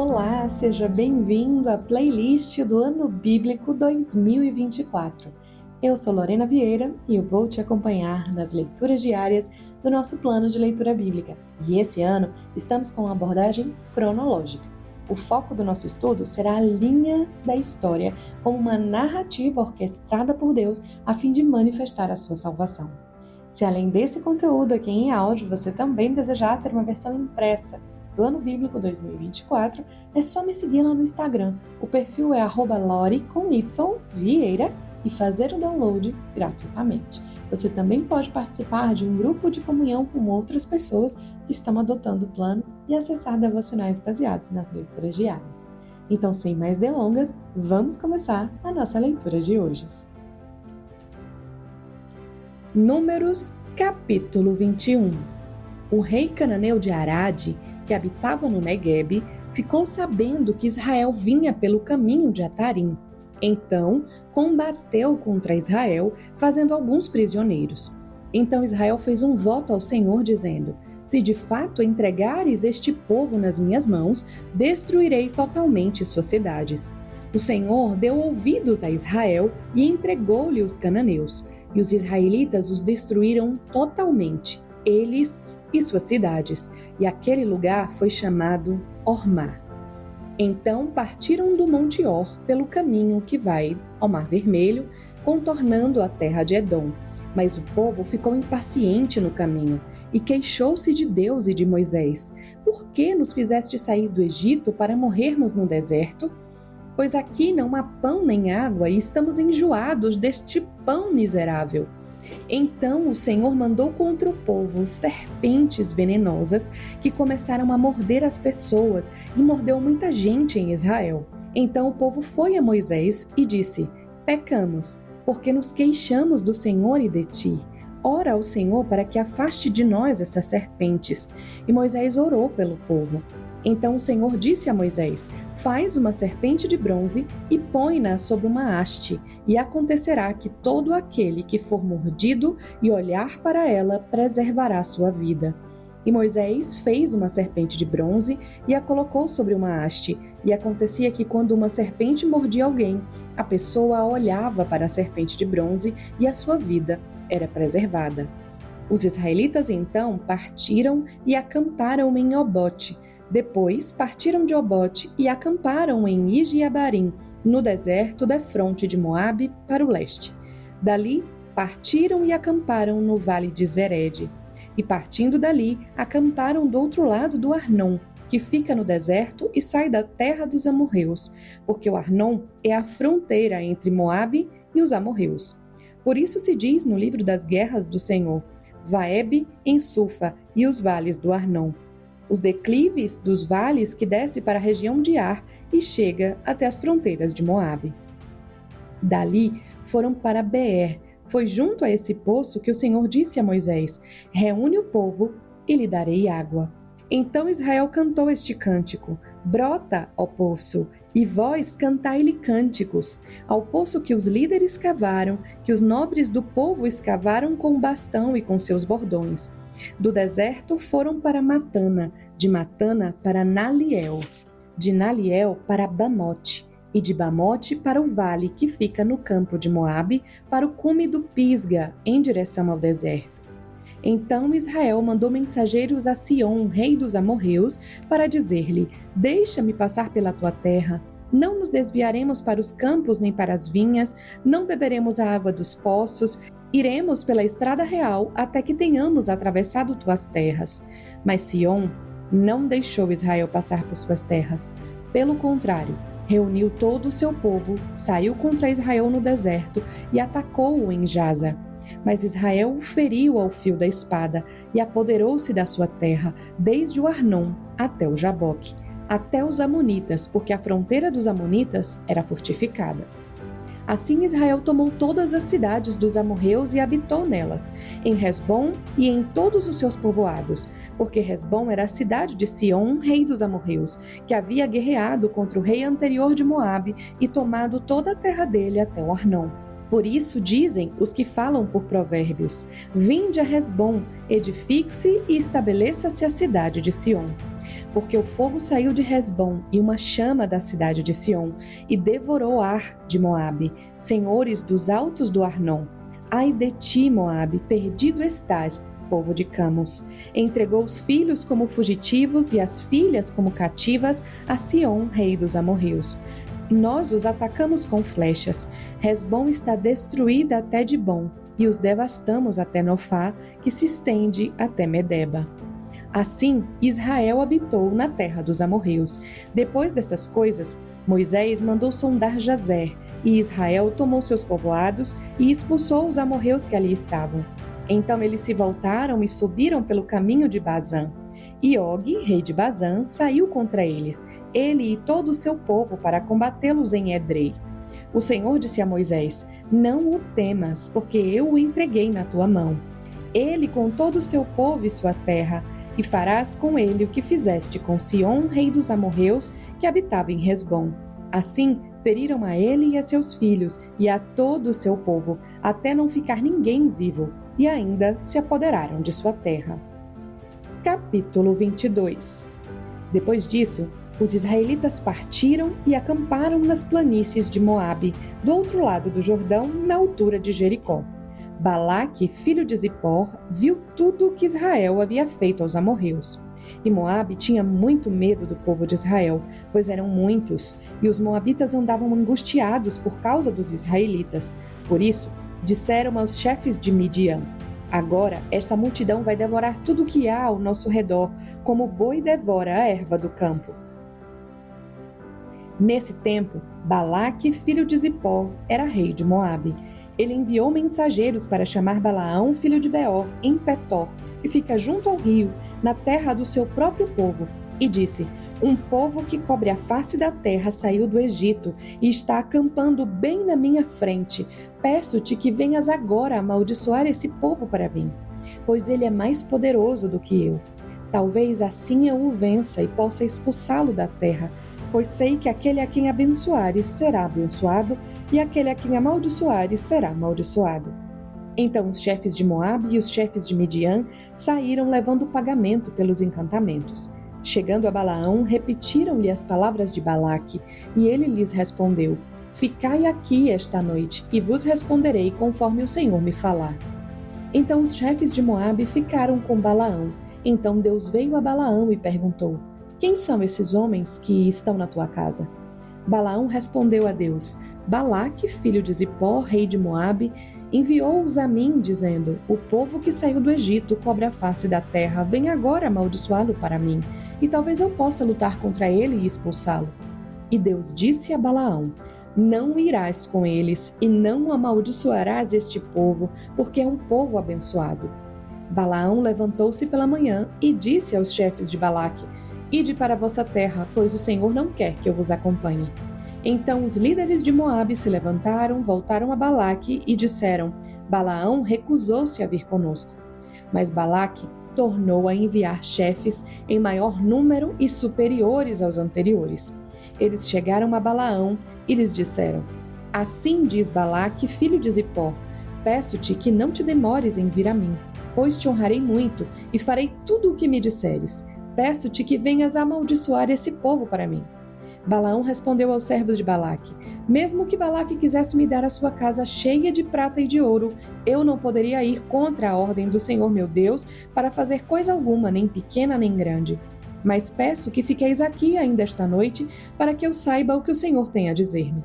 Olá, seja bem-vindo à playlist do Ano Bíblico 2024. Eu sou Lorena Vieira e eu vou te acompanhar nas leituras diárias do nosso plano de leitura bíblica. E esse ano estamos com uma abordagem cronológica. O foco do nosso estudo será a linha da história como uma narrativa orquestrada por Deus a fim de manifestar a sua salvação. Se além desse conteúdo aqui em áudio você também desejar ter uma versão impressa do Ano Bíblico 2024, é só me seguir lá no Instagram. O perfil é @lori_vieira e fazer o download gratuitamente. Você também pode participar de um grupo de comunhão com outras pessoas que estão adotando o plano e acessar devocionais baseados nas leituras diárias. Então, sem mais delongas, vamos começar a nossa leitura de hoje. Números, capítulo 21. O rei cananeu de Arade, que habitava no Neguebe, ficou sabendo que Israel vinha pelo caminho de Atarim. Então, combateu contra Israel, fazendo alguns prisioneiros. Então Israel fez um voto ao Senhor, dizendo: se de fato entregares este povo nas minhas mãos, destruirei totalmente suas cidades. O Senhor deu ouvidos a Israel e entregou-lhe os cananeus, e os israelitas os destruíram totalmente, eles e suas cidades, e aquele lugar foi chamado Ormá. Então partiram do Monte Or pelo caminho que vai ao Mar Vermelho, contornando a terra de Edom. Mas o povo ficou impaciente no caminho e queixou-se de Deus e de Moisés. Por que nos fizeste sair do Egito para morrermos no deserto? Pois aqui não há pão nem água e estamos enjoados deste pão miserável. Então o Senhor mandou contra o povo serpentes venenosas que começaram a morder as pessoas e mordeu muita gente em Israel. Então o povo foi a Moisés e disse: pecamos, porque nos queixamos do Senhor e de ti. Ora ao Senhor para que afaste de nós essas serpentes. E Moisés orou pelo povo. Então o Senhor disse a Moisés: faz uma serpente de bronze e põe-na sobre uma haste, e acontecerá que todo aquele que for mordido e olhar para ela preservará sua vida. E Moisés fez uma serpente de bronze e a colocou sobre uma haste, e acontecia que quando uma serpente mordia alguém, a pessoa olhava para a serpente de bronze e a sua vida era preservada. Os israelitas então partiram e acamparam em Obote. Depois partiram de Obote e acamparam em Ijeabarim, no deserto defronte de Moabe, para o leste. Dali partiram e acamparam no vale de Zered. E partindo dali, acamparam do outro lado do Arnon, que fica no deserto e sai da terra dos amorreus, porque o Arnon é a fronteira entre Moabe e os amorreus. Por isso se diz no livro das guerras do Senhor: Vaebe em Sufa e os vales do Arnon. Os declives dos vales que desce para a região de Ar e chega até as fronteiras de Moabe. Dali foram para Beer. Foi junto a esse poço que o Senhor disse a Moisés: reúne o povo e lhe darei água. Então Israel cantou este cântico: brota, ó poço, e vós cantai-lhe cânticos, ao poço que os líderes cavaram, que os nobres do povo escavaram com o bastão e com seus bordões. Do deserto foram para Matana, de Matana para Naliel, de Naliel para Bamote, e de Bamote para o vale que fica no campo de Moabe, para o cume do Pisga, em direção ao deserto. Então Israel mandou mensageiros a Sion, rei dos amorreus, para dizer-lhe: deixa-me passar pela tua terra. Não nos desviaremos para os campos nem para as vinhas, não beberemos a água dos poços. Iremos pela estrada real até que tenhamos atravessado tuas terras. Mas Sion não deixou Israel passar por suas terras. Pelo contrário, reuniu todo o seu povo, saiu contra Israel no deserto e atacou-o em Jaza. Mas Israel o feriu ao fio da espada e apoderou-se da sua terra, desde o Arnon até o Jaboque, até os amonitas, porque a fronteira dos amonitas era fortificada. Assim Israel tomou todas as cidades dos amorreus e habitou nelas, em Hesbom e em todos os seus povoados, porque Hesbom era a cidade de Sion, rei dos amorreus, que havia guerreado contra o rei anterior de Moabe e tomado toda a terra dele até o Arnon. Por isso dizem os que falam por provérbios: vinde a Hesbom, edifique-se e estabeleça-se a cidade de Sion. porque o fogo saiu de Hesbom e uma chama da cidade de Sion, e devorou Ar de Moabe, senhores dos altos do Arnon. Ai de ti, Moabe, perdido estás, povo de Camos. Entregou os filhos como fugitivos e as filhas como cativas a Sion, rei dos amorreus. Nós os atacamos com flechas. Hesbom está destruída até Dibom, e os devastamos até Nofá, que se estende até Medeba. Assim, Israel habitou na terra dos amorreus. Depois dessas coisas, Moisés mandou sondar Jazer, e Israel tomou seus povoados e expulsou os amorreus que ali estavam. Então eles se voltaram e subiram pelo caminho de Bazã. E Og, rei de Bazã, saiu contra eles, ele e todo o seu povo, para combatê-los em Edrei. O Senhor disse a Moisés: Não o temas, porque eu o entreguei na tua mão. Ele com todo o seu povo e sua terra, e farás com ele o que fizeste com Sion, rei dos amorreus, que habitava em Hesbom. Assim, feriram a ele e a seus filhos, e a todo o seu povo, até não ficar ninguém vivo, e ainda se apoderaram de sua terra. Capítulo 22. Depois disso, os israelitas partiram e acamparam nas planícies de Moabe, do outro lado do Jordão, na altura de Jericó. Balaque, filho de Zippor, viu tudo o que Israel havia feito aos amorreus. E Moabe tinha muito medo do povo de Israel, pois eram muitos, e os moabitas andavam angustiados por causa dos israelitas. Por isso, disseram aos chefes de Midian: Agora esta multidão vai devorar tudo o que há ao nosso redor, como o boi devora a erva do campo. Nesse tempo, Balaque, filho de Zippor, era rei de Moabe. Ele enviou mensageiros para chamar Balaão, filho de Beor, em Petor, que fica junto ao rio, na terra do seu próprio povo, e disse: Um povo que cobre a face da terra saiu do Egito e está acampando bem na minha frente. Peço-te que venhas agora amaldiçoar esse povo para mim, pois ele é mais poderoso do que eu. Talvez assim eu o vença e possa expulsá-lo da terra, pois sei que aquele a quem abençoares será abençoado, e aquele a quem amaldiçoares será amaldiçoado. Então os chefes de Moabe e os chefes de Midian saíram levando pagamento pelos encantamentos. Chegando a Balaão, repetiram-lhe as palavras de Balaque, e ele lhes respondeu: Ficai aqui esta noite, e vos responderei conforme o Senhor me falar. Então os chefes de Moabe ficaram com Balaão. Então Deus veio a Balaão e perguntou: Quem são esses homens que estão na tua casa? Balaão respondeu a Deus: Balaque, filho de Zippor, rei de Moabe, enviou-os a mim, dizendo: O povo que saiu do Egito cobre a face da terra, vem agora amaldiçoá-lo para mim, e talvez eu possa lutar contra ele e expulsá-lo. E Deus disse a Balaão: Não irás com eles, e não amaldiçoarás este povo, porque é um povo abençoado. Balaão levantou-se pela manhã e disse aos chefes de Balaque: Ide para a vossa terra, pois o Senhor não quer que eu vos acompanhe. Então os líderes de Moabe se levantaram, voltaram a Balaque e disseram: Balaão recusou-se a vir conosco. Mas Balaque tornou a enviar chefes em maior número e superiores aos anteriores. Eles chegaram a Balaão e lhes disseram: Assim diz Balaque, filho de Zippor: Peço-te que não te demores em vir a mim, pois te honrarei muito e farei tudo o que me disseres. Peço-te que venhas a amaldiçoar esse povo para mim. Balaão respondeu aos servos de Balaque: Mesmo que Balaque quisesse me dar a sua casa cheia de prata e de ouro, eu não poderia ir contra a ordem do Senhor meu Deus para fazer coisa alguma, nem pequena nem grande. Mas peço que fiqueis aqui ainda esta noite, para que eu saiba o que o Senhor tem a dizer-me.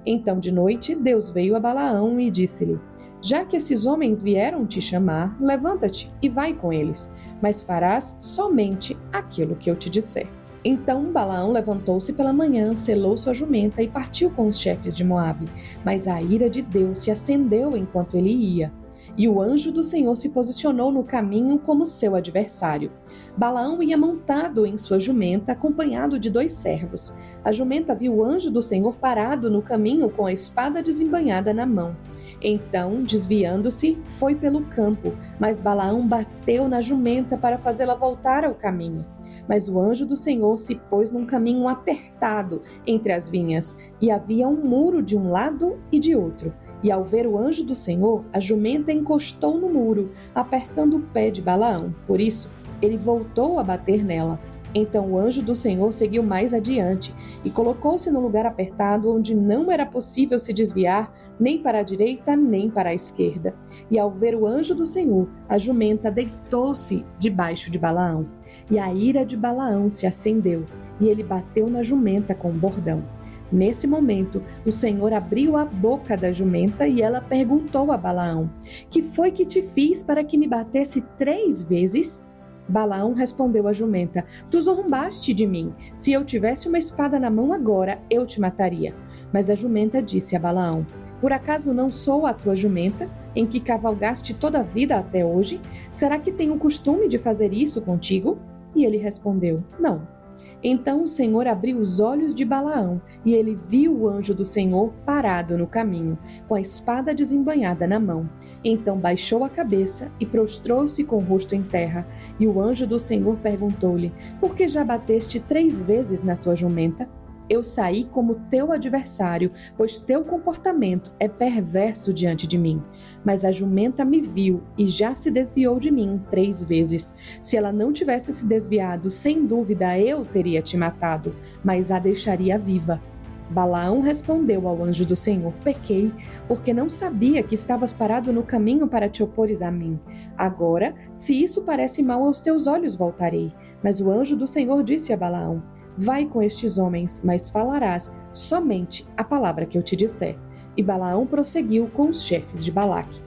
Então de noite Deus veio a Balaão e disse-lhe: Já que esses homens vieram te chamar, levanta-te e vai com eles, mas farás somente aquilo que eu te disser. Então Balaão levantou-se pela manhã, selou sua jumenta e partiu com os chefes de Moabe. Mas a ira de Deus se acendeu enquanto ele ia, e o anjo do Senhor se posicionou no caminho como seu adversário. Balaão ia montado em sua jumenta, acompanhado de 2 servos. A jumenta viu o anjo do Senhor parado no caminho com a espada desembainhada na mão. Então, desviando-se, foi pelo campo, mas Balaão bateu na jumenta para fazê-la voltar ao caminho. Mas o anjo do Senhor se pôs num caminho apertado entre as vinhas, e havia um muro de um lado e de outro. E ao ver o anjo do Senhor, a jumenta encostou no muro, apertando o pé de Balaão. Por isso, ele voltou a bater nela. Então o anjo do Senhor seguiu mais adiante e colocou-se no lugar apertado onde não era possível se desviar nem para a direita nem para a esquerda. E ao ver o anjo do Senhor, a jumenta deitou-se debaixo de Balaão. E a ira de Balaão se acendeu, e ele bateu na jumenta com um bordão. Nesse momento, o Senhor abriu a boca da jumenta e ela perguntou a Balaão: Que foi que te fiz para que me batesse 3 vezes? Balaão respondeu à jumenta: Tu zombaste de mim. Se eu tivesse uma espada na mão agora, eu te mataria. Mas a jumenta disse a Balaão: Por acaso não sou a tua jumenta, em que cavalgaste toda a vida até hoje? Será que tenho o costume de fazer isso contigo? E ele respondeu: Não. Então o Senhor abriu os olhos de Balaão, e ele viu o anjo do Senhor parado no caminho, com a espada desembainhada na mão. Então baixou a cabeça e prostrou-se com o rosto em terra. E o anjo do Senhor perguntou-lhe: Por que já bateste 3 vezes na tua jumenta? Eu saí como teu adversário, pois teu comportamento é perverso diante de mim. Mas a jumenta me viu e já se desviou de mim 3 vezes. Se ela não tivesse se desviado, sem dúvida eu teria te matado, mas a deixaria viva. Balaão respondeu ao anjo do Senhor: Pequei, porque não sabia que estavas parado no caminho para te opores a mim. Agora, se isso parece mal aos teus olhos, voltarei. Mas o anjo do Senhor disse a Balaão: Vai com estes homens, mas falarás somente a palavra que eu te disser. E Balaão prosseguiu com os chefes de Balaque.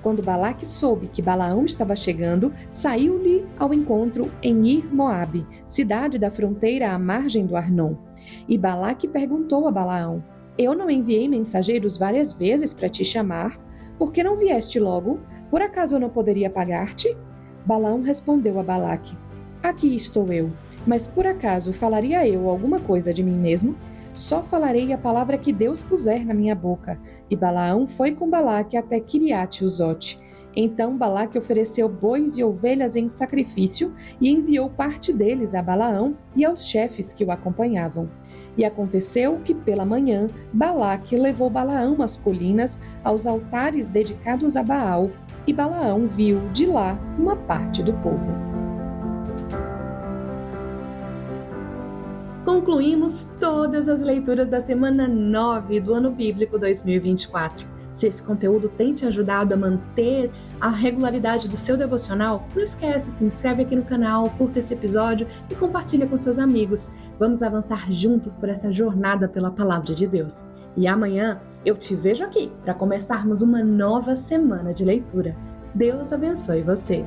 Quando Balaque soube que Balaão estava chegando, saiu-lhe ao encontro em Ir-Moabe, cidade da fronteira à margem do Arnon. E Balaque perguntou a Balaão: Eu não enviei mensageiros várias vezes para te chamar? Por que não vieste logo? Por acaso eu não poderia pagar-te? Balaão respondeu a Balaque: Aqui estou eu. Mas por acaso falaria eu alguma coisa de mim mesmo? Só falarei a palavra que Deus puser na minha boca. E Balaão foi com Balaque até Quiriate-Uzote. Então Balaque ofereceu bois e ovelhas em sacrifício e enviou parte deles a Balaão e aos chefes que o acompanhavam. E aconteceu que pela manhã Balaque levou Balaão às colinas, aos altares dedicados a Baal, e Balaão viu de lá uma parte do povo. Concluímos todas as leituras da semana 9 do ano bíblico 2024. Se esse conteúdo tem te ajudado a manter a regularidade do seu devocional, não esquece, se inscreve aqui no canal, curta esse episódio e compartilha com seus amigos. Vamos avançar juntos por essa jornada pela Palavra de Deus. E amanhã eu te vejo aqui para começarmos uma nova semana de leitura. Deus abençoe você.